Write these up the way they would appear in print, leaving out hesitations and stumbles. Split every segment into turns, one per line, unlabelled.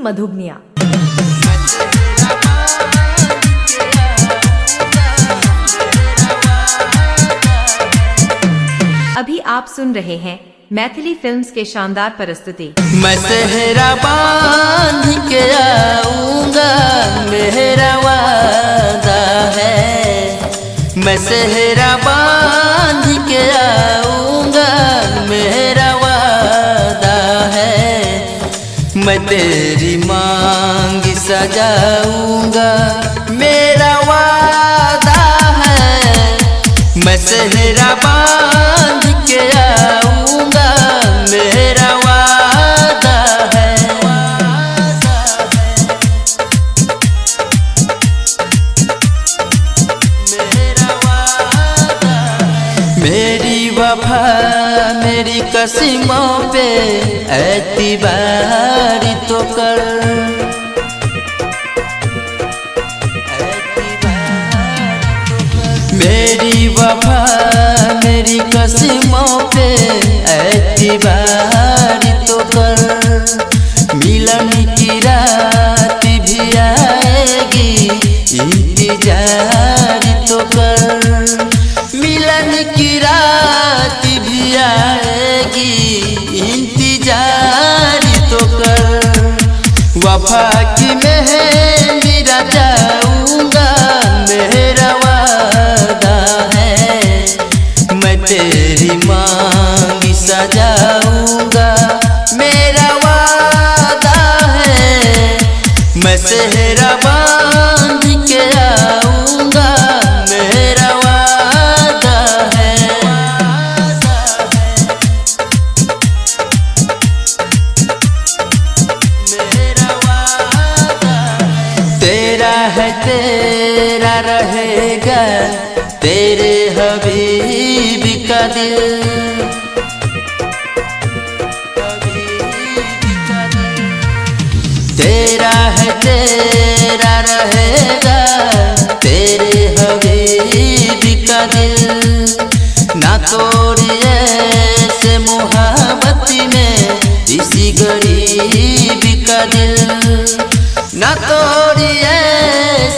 मधुबनिया। अभी आप सुन रहे हैं मैथिली फिल्म्स के शानदार प्रस्तुति।
मैं सेहरा बांध के आऊंगा, मेरा वादा है। मैं सेहरा बांध के आऊंगा, मेरा वादा है। मैं तेरी मांग सजाऊंगा, मेरा वादा है। मैं सेहरा बांध के आऊंगा, मेरा वादा है। मेरा वादा है। मेरी वफा मेरी कसमों पे एतबार तो कर। मेरी वफा मेरी कसमों पे एतबार तो कर। मिलन की रात भी आएगी, इंतजार तो कर। मिलन की रात भी आएगी, इंतजार तो कर। वफा की मेहंदी रचाऊंगा, मेरा वादा है। मैं तेरी मांग सजाऊंगा, मेरा वादा है। मैं सेहरा बांध के आऊंगा, मेरा वादा है। मेरा वादा है। तेरा है तेरा रहेगा, तेरे हबीब का दिल। तेरा है तेरा रहेगा, तेरे हबीब का दिल। ना तोड़िए से मोहब्बत में इसी गरीब का दिल। ना तोड़िए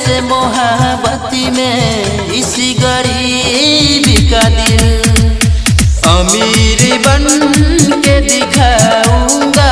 से मोहब्बत में इसी गरीब का दिल। अमीर बन के दिखाऊंगा,